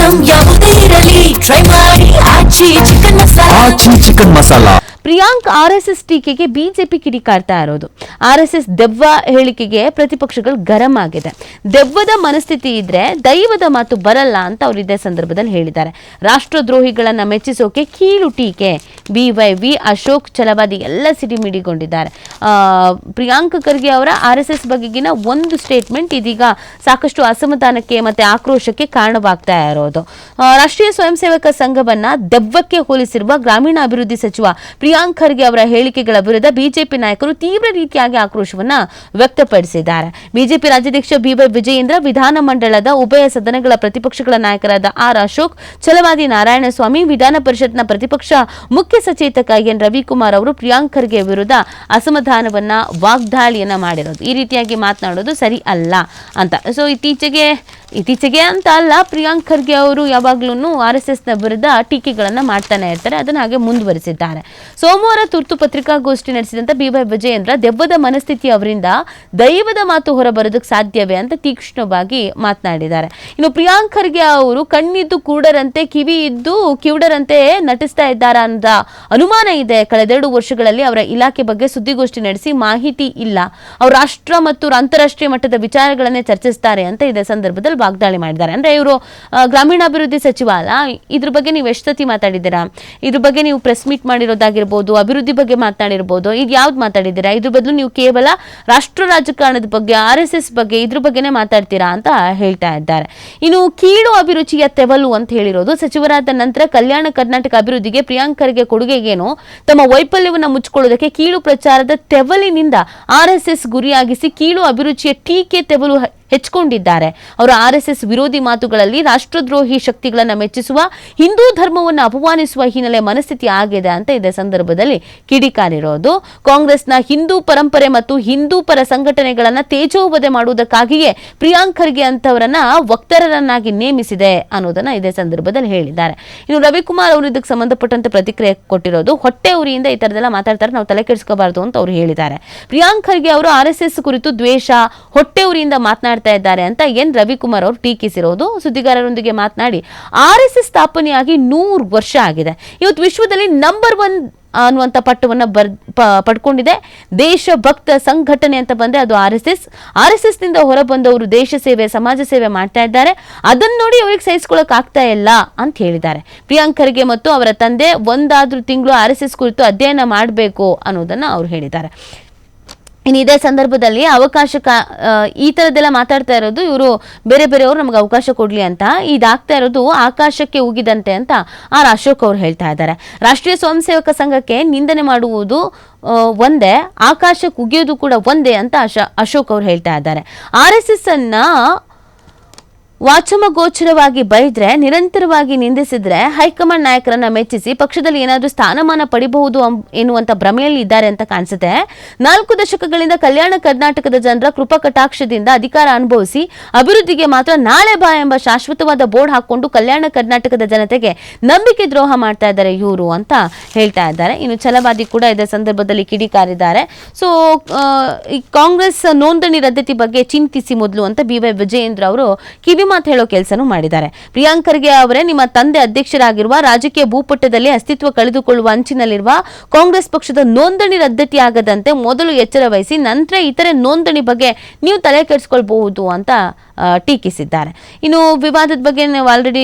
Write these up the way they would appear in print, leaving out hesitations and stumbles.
Item ಯಾವುದೇ ಇರಲಿ try ಮಾಡಿ ಆಚಿ ಚಿಕನ್ ಮಸಾಲಾ. ಪ್ರಿಯಾಂಕ್ ಆರ್ಎಸ್ಎಸ್ ಟೀಕೆಗೆ ಬಿಜೆಪಿ ಕಿಡಿಕಾರ್ತಾ ಇರೋದು. ಆರ್ಎಸ್ಎಸ್ ದೆವ್ವ ಹೇಳಿಕೆಗೆ ಪ್ರತಿಪಕ್ಷಗಳು ಗರಂ ಆಗಿದೆ. ದೆವ್ವದ ಮನಸ್ಥಿತಿ ಇದ್ರೆ ದೈವದ ಮಾತು ಬರಲ್ಲ ಅಂತ ಅವರು ಇದೇ ಸಂದರ್ಭದಲ್ಲಿ ಹೇಳಿದ್ದಾರೆ. ರಾಷ್ಟ್ರದ್ರೋಹಿಗಳನ್ನ ಮೆಚ್ಚಿಸೋಕೆ ಕೀಳು ಟೀಕೆ. BYV ಅಶೋಕ್ ಛಲವಾದಿ ಎಲ್ಲ ಸಿಡಿಮಿಡಿಗೊಂಡಿದ್ದಾರೆ. ಪ್ರಿಯಾಂಕ್ ಖರ್ಗೆ ಅವರ ಆರ್ಎಸ್ಎಸ್ ಬಗೆಗಿನ ಒಂದು ಸ್ಟೇಟ್ಮೆಂಟ್ ಇದೀಗ ಸಾಕಷ್ಟು ಅಸಮಾಧಾನಕ್ಕೆ ಮತ್ತೆ ಆಕ್ರೋಶಕ್ಕೆ ಕಾರಣವಾಗ್ತಾ ಇರೋದು. ರಾಷ್ಟ್ರೀಯ ಸ್ವಯಂ ಸೇವಕ ಸಂಘವನ್ನ ದೆವ್ವಕ್ಕೆ ಹೋಲಿಸಿರುವ ಗ್ರಾಮೀಣಾಭಿವೃದ್ಧಿ ಸಚಿವ ಪ್ರಿಯಾಂಕ್ ಖರ್ಗೆ ಅವರ ಹೇಳಿಕೆಗಳ ವಿರುದ್ಧ ಬಿಜೆಪಿ ನಾಯಕರು ತೀವ್ರ ರೀತಿಯಾಗಿ ಆಕ್ರೋಶವನ್ನ ವ್ಯಕ್ತಪಡಿಸಿದ್ದಾರೆ. ಬಿಜೆಪಿ ರಾಜ್ಯಾಧ್ಯಕ್ಷ BY ವಿಜಯೇಂದ್ರ, ವಿಧಾನಮಂಡಲದ ಉಭಯ ಸದನಗಳ ಪ್ರತಿಪಕ್ಷಗಳ ನಾಯಕರಾದ ಅಶೋಕ್, ಛಲವಾದಿ ನಾರಾಯಣಸ್ವಾಮಿ, ವಿಧಾನ ಪರಿಷತ್ನ ಪ್ರತಿಪಕ್ಷ ಮುಖ್ಯ ಸಚೇತಕ ಎನ್ ರವಿಕುಮಾರ್ ಅವರು ಪ್ರಿಯಾಂಕ್ ಖರ್ಗೆ ವಿರುದ್ಧ ಅಸಮಾಧಾನವನ್ನ ವಾಗ್ದಾಳಿಯನ್ನ ಮಾಡಿರೋದು. ಈ ರೀತಿಯಾಗಿ ಮಾತನಾಡೋದು ಸರಿ ಅಲ್ಲ ಅಂತ. ಸೊ ಇತ್ತೀಚೆಗೆ ಅಂತ ಅಲ್ಲ, ಪ್ರಿಯಾಂಕ್ ಖರ್ಗೆ ಅವರು ಯಾವಾಗ್ಲೂ RSS ನ ವಿರುದ್ಧ ಟೀಕೆಗಳನ್ನ ಮಾಡ್ತಾನೆ ಇರ್ತಾರೆ. ಅದನ್ನ ಹಾಗೆ ಮುಂದುವರಿಸಿದ್ದಾರೆ. ಸೋಮವಾರ ತುರ್ತು ಪತ್ರಿಕಾಗೋಷ್ಠಿ ನಡೆಸಿದಂತ BY ವಿಜಯೇಂದ್ರ, ದೆವ್ವದ ಮನಸ್ಥಿತಿ ಅವರಿಂದ ದೈವದ ಮಾತು ಹೊರಬರೋದಕ್ಕೆ ಸಾಧ್ಯವೇ ಅಂತ ತೀಕ್ಷ್ಣವಾಗಿ ಮಾತನಾಡಿದ್ದಾರೆ. ಇನ್ನು ಪ್ರಿಯಾಂಕ್ ಖರ್ಗೆ ಅವರು ಕಣ್ಣಿದ್ದು ಕೂಡರಂತೆ, ಕಿವಿ ಇದ್ದು ಕಿವುಡರಂತೆ ನಟಿಸ್ತಾ ಇದ್ದಾರಾ ಅಂತ ಅನುಮಾನ ಇದೆ. ಕಳೆದೆರಡು ವರ್ಷಗಳಲ್ಲಿ ಅವರ ಇಲಾಖೆ ಬಗ್ಗೆ ಸುದ್ದಿಗೋಷ್ಠಿ ನಡೆಸಿ ಮಾಹಿತಿ ಇಲ್ಲ. ಅವರು ರಾಷ್ಟ್ರ ಮತ್ತು ಅಂತಾರಾಷ್ಟ್ರೀಯ ಮಟ್ಟದ ವಿಚಾರಗಳನ್ನೇ ಚರ್ಚಿಸ್ತಾರೆ ಅಂತ ಇದೇ ಸಂದರ್ಭದಲ್ಲಿ ವಾಗ್ದಾಳಿ ಮಾಡಿದ್ದಾರೆ. ಅಂದ್ರೆ ಇವರು ಗ್ರಾಮೀಣಾಭಿವೃದ್ಧಿ ಸಚಿವ ಅಲ್ಲ. ಇದ್ರ ಬಗ್ಗೆ ನೀವು ಎಷ್ಟು ಸತಿ ಮಾತಾಡಿದ್ದೀರಾ? ಇದ್ರ ಬಗ್ಗೆ ನೀವು ಪ್ರೆಸ್ ಮೀಟ್ ಮಾಡಿರೋದಾಗಿರ್ಬೋದು, ಅಭಿವೃದ್ಧಿ ಬಗ್ಗೆ ಮಾತನಾಡಿರ್ಬೋದು, ಇದು ಯಾವ್ದು ಮಾತಾಡಿದ್ದೀರಾ? ಇದ್ರ ಬದಲು ನೀವು ಕೇವಲ ರಾಷ್ಟ್ರ ರಾಜಕಾರಣದ ಬಗ್ಗೆ, RSS ಬಗ್ಗೆ, ಇದ್ರ ಬಗ್ಗೆನೇ ಮಾತಾಡ್ತೀರಾ ಅಂತ ಹೇಳ್ತಾ ಇದ್ದಾರೆ. ಇನ್ನು ಕೀಳು ಅಭಿರುಚಿಯ ತೆವಲು ಅಂತ ಹೇಳಿರೋದು. ಸಚಿವರಾದ ನಂತರ ಕಲ್ಯಾಣ ಕರ್ನಾಟಕ ಅಭಿವೃದ್ಧಿಗೆ ಪ್ರಿಯಾಂಕ್ ಖರ್ಗೆ ಕೊಡುಗೆಗೇನು ತಮ್ಮ ವೈಫಲ್ಯವನ್ನ ಮುಚ್ಚಿಕೊಳ್ಳೋದಕ್ಕೆ ಕೀಳು ಪ್ರಚಾರದ ತೆವಲಿನಿಂದ RSS ಗುರಿಯಾಗಿಸಿ ಕೀಳು ಅಭಿರುಚಿಯ ಟೀಕೆ ತೆವಲು ಹೆಚ್ಚಿಕೊಂಡಿದ್ದಾರೆ. ಅವರು RSS ವಿರೋಧಿ ಮಾತುಗಳಲ್ಲಿ ರಾಷ್ಟ್ರದ್ರೋಹಿ ಶಕ್ತಿಗಳನ್ನ ಮೆಚ್ಚಿಸುವ, ಹಿಂದೂ ಧರ್ಮವನ್ನು ಅಪಮಾನಿಸುವ ಹಿನ್ನೆಲೆ ಮನಸ್ಥಿತಿ ಆಗಿದೆ ಅಂತ ಇದೇ ಸಂದರ್ಭದಲ್ಲಿ ಕಿಡಿಕಾರಿರೋದು. ಕಾಂಗ್ರೆಸ್ನ ಹಿಂದೂ ಪರಂಪರೆ ಮತ್ತು ಹಿಂದೂ ಪರ ಸಂಘಟನೆಗಳನ್ನ ತೇಜೋವಧೆ ಮಾಡುವುದಕ್ಕಾಗಿಯೇ ಪ್ರಿಯಾಂಕ್ ಖರ್ಗೆ ಅಂತವರನ್ನ ವಕ್ತಾರರನ್ನಾಗಿ ನೇಮಿಸಿದೆ ಅನ್ನೋದನ್ನ ಇದೇ ಸಂದರ್ಭದಲ್ಲಿ ಹೇಳಿದ್ದಾರೆ. ಇನ್ನು ರವಿಕುಮಾರ್ ಅವರು ಇದಕ್ಕೆ ಸಂಬಂಧಪಟ್ಟಂತೆ ಪ್ರತಿಕ್ರಿಯೆ ಕೊಟ್ಟಿರೋದು. ಹೊಟ್ಟೆ ಉರಿಯಿಂದ ಈ ತರದೆಲ್ಲ ಮಾತಾಡ್ತಾರೆ, ನಾವು ತಲೆ ಕೆಡಿಸ್ಕೋಬಾರ್ದು ಅಂತ ಅವರು ಹೇಳಿದ್ದಾರೆ. ಪ್ರಿಯಾಂಕ್ ಖರ್ಗೆ ಅವರು RSS ಕುರಿತು ದ್ವೇಷ, ಹೊಟ್ಟೆ ಉರಿಯಿಂದ ಮಾತನಾಡ್ತಾ ಇದ್ದಾರೆ ಅಂತ ಎನ್ ರವಿಕುಮಾರ್ ಅವರು ಟೀಕಿಸಿರೋದು. ಸುದ್ದಿಗಾರರೊಂದಿಗೆ ಮಾತನಾಡಿ, RSS ಸ್ಥಾಪನೆಯಾಗಿ 100 ವರ್ಷ ಆಗಿದೆ. ಇವತ್ತು ವಿಶ್ವದಲ್ಲಿ ನಂಬರ್ 1 ಅನ್ನುವಂಥ ಪಟ್ಟವನ್ನ ಪಡ್ಕೊಂಡಿದೆ. ದೇಶಭಕ್ತ ಸಂಘಟನೆ ಅಂತ ಬಂದ್ರೆ ಅದು RSS ನಿಂದ ಹೊರಬಂದವರು ದೇಶ ಸೇವೆ, ಸಮಾಜ ಸೇವೆ ಮಾಡ್ತಾ ಇದ್ದಾರೆ. ಅದನ್ನ ನೋಡಿ ಅವರಿಗೆ ಸಹಿಸ್ಕೊಳ್ಳಕ್ ಆಗ್ತಾ ಇಲ್ಲ ಅಂತ ಹೇಳಿದ್ದಾರೆ. ಪ್ರಿಯಾಂಕ್ ಖರ್ಗೆ ಮತ್ತು ಅವರ ತಂದೆ ಒಂದಾದ್ರೂ ತಿಂಗಳು RSS ಕುರಿತು ಅಧ್ಯಯನ ಮಾಡಬೇಕು ಅನ್ನೋದನ್ನ ಅವರು ಹೇಳಿದ್ದಾರೆ. ಇನ್ನು ಇದೇ ಸಂದರ್ಭದಲ್ಲಿ ಈ ತರದೆಲ್ಲ ಮಾತಾಡ್ತಾ ಇರೋದು ಇವರು ಬೇರೆಯವರು ನಮ್ಗೆ ಅವಕಾಶ ಕೊಡ್ಲಿ ಅಂತ. ಇದಾಗ್ತಾ ಇರೋದು ಆಕಾಶಕ್ಕೆ ಉಗಿದಂತೆ ಅಂತ ಅಶೋಕ್ ಅವರು ಹೇಳ್ತಾ ಇದ್ದಾರೆ. ರಾಷ್ಟ್ರೀಯ ಸ್ವಯಂ ಸೇವಕ ಸಂಘಕ್ಕೆ ನಿಂದನೆ ಮಾಡುವುದು ಒಂದೇ, ಆಕಾಶಕ್ಕೆ ಉಗಿಯೋದು ಕೂಡ ಒಂದೇ ಅಂತ ಅಶೋಕ್ ಅವರು ಹೇಳ್ತಾ ಇದ್ದಾರೆ. RSS ಅನ್ನ ವಾಚಮಗೋಚರವಾಗಿ ಬೈದ್ರೆ, ನಿರಂತರವಾಗಿ ನಿಂದಿಸಿದ್ರೆ ಹೈಕಮಾಂಡ್ ನಾಯಕರನ್ನ ಮೆಚ್ಚಿಸಿ ಪಕ್ಷದಲ್ಲಿ ಏನಾದ್ರೂ ಸ್ಥಾನಮಾನ ಪಡಿಬಹುದು ಎನ್ನುವಂತ ಭ್ರಮೆಯಲ್ಲಿ ಇದ್ದಾರೆ ಅಂತ ಕಾಣಿಸುತ್ತೆ. 4 ದಶಕಗಳಿಂದ ಕಲ್ಯಾಣ ಕರ್ನಾಟಕದ ಜನರ ಕೃಪಾ ಕಟಾಕ್ಷದಿಂದ ಅಧಿಕಾರ ಅನುಭವಿಸಿ ಅಭಿವೃದ್ಧಿಗೆ ಮಾತ್ರ ನಾಳೆ ಬಾ ಎಂಬ ಶಾಶ್ವತವಾದ ಬೋರ್ಡ್ ಹಾಕೊಂಡು ಕಲ್ಯಾಣ ಕರ್ನಾಟಕದ ಜನತೆಗೆ ನಂಬಿಕೆ ದ್ರೋಹ ಮಾಡ್ತಾ ಇದ್ದಾರೆ ಇವರು ಅಂತ ಹೇಳ್ತಾ ಇದ್ದಾರೆ. ಇನ್ನು ಛಲವಾದಿ ಕೂಡ ಇದೇ ಸಂದರ್ಭದಲ್ಲಿ ಕಿಡಿಕಾರಿದ್ದಾರೆ. ಸೊ ಈ ಕಾಂಗ್ರೆಸ್ ನೋಂದಣಿ ರದ್ದತಿ ಬಗ್ಗೆ ಚಿಂತಿಸಿ ಮೊದಲು ಅಂತ BY ವಿಜಯೇಂದ್ರ ಅವರು ಕಿವಿ ಮಾತು ಹೇಳೋ ಕೆಲಸನೂ ಮಾಡಿದ್ದಾರೆ. ಪ್ರಿಯಾಂಕ್ ಖರ್ಗೆ ಅವರೇ ನಿಮ್ಮ ತಂದೆ ಅಧ್ಯಕ್ಷರಾಗಿರುವ, ರಾಜಕೀಯ ಭೂಪಟ್ಟದಲ್ಲಿ ಅಸ್ತಿತ್ವ ಕಳೆದುಕೊಳ್ಳುವ ಅಂಚಿನಲ್ಲಿರುವ ಕಾಂಗ್ರೆಸ್ ಪಕ್ಷದ ನೋಂದಣಿ ರದ್ದತಿ ಆಗದಂತೆ ಮೊದಲು ಎಚ್ಚರ ವಹಿಸಿ, ನಂತರ ಇತರೆ ನೋಂದಣಿ ಬಗ್ಗೆ ನೀವು ತಲೆ ಕೆಡಿಸ್ಕೊಳ್ಬಹುದು ಅಂತ ಟೀಕಿಸಿದ್ದಾರೆ. ಇನ್ನು ವಿವಾದದ ಬಗ್ಗೆ ನಾವು ಆಲ್ರೆಡಿ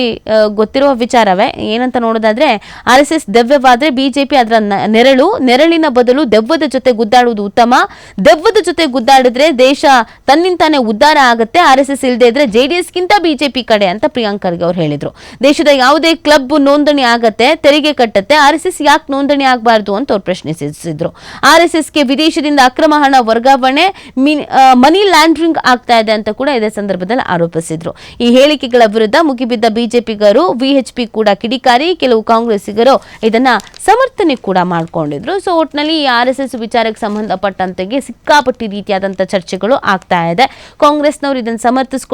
ಗೊತ್ತಿರುವ ವಿಚಾರವೇ. ಏನಂತ ನೋಡೋದಾದ್ರೆ, RSS ದೆವ್ವವಾದ್ರೆ ಬಿಜೆಪಿ ಅದರ ನೆರಳಿನ ಬದಲು ದೆವ್ವದ ಜೊತೆ ಗುದ್ದಾಡುವುದು ಉತ್ತಮ. ದೆವ್ವದ ಜೊತೆ ಗುದ್ದಾಡಿದ್ರೆ ದೇಶ ತನ್ನಿಂತಾನೆ ಉದ್ಧಾರ ಆಗುತ್ತೆ. RSS ಇಲ್ಲದೆ ಇದ್ರೆ JDS ಗಿಂತ ಬಿಜೆಪಿ ಕಡೆ ಅಂತ ಪ್ರಿಯಾಂಕ್ ಖರ್ಗೆ ಅವರು ಹೇಳಿದ್ರು. ದೇಶದ ಯಾವುದೇ ಕ್ಲಬ್ ನೋಂದಣಿ ಆಗತ್ತೆ, ತೆರಿಗೆ ಕಟ್ಟತ್ತೆ, RSS ಯಾಕೆ ನೋಂದಣಿ ಆಗಬಾರ್ದು ಅಂತ ಅವ್ರು ಪ್ರಶ್ನಿಸಿದ್ರು. RSSಗೆ ವಿದೇಶದಿಂದ ಅಕ್ರಮ ಹಣ ವರ್ಗಾವಣೆ, ಮನಿ ಲ್ಯಾಂಡ್ರಿಂಗ್ ಆಗ್ತಾ ಇದೆ ಅಂತ ಕೂಡ ಇದೇ ಸಂದರ್ಭದಲ್ಲಿ ಆರೋಪಿಸಿದ್ರು. ಈ ಹೇಳಿಕೆಗಳ ವಿರುದ್ಧ ಮುಗಿಬಿದ್ದ ಬಿಜೆಪಿಗರು, VHP ಕೂಡ ಕಿಡಿಕಾರಿ, ಕೆಲವು ಕಾಂಗ್ರೆಸ್ಸಿಗರು ಇದನ್ನ ಸಮರ್ಥನೆ ಕೂಡ ಮಾಡ್ಕೊಂಡಿದ್ರು. ಸೊ ಒಟ್ಟಿನಲ್ಲಿ ಈ RSS ವಿಚಾರಕ್ಕೆ ಸಂಬಂಧಪಟ್ಟಂತೆಗೆ ಸಿಕ್ಕಾಪಟ್ಟಿ ರೀತಿಯಾದಂತಹ ಚರ್ಚೆಗಳು ಆಗ್ತಾ ಇದೆ. ಕಾಂಗ್ರೆಸ್ನವರು ಇದನ್ನು ಸಮರ್ಥಿಸಿಕೊಳ್ಳಿ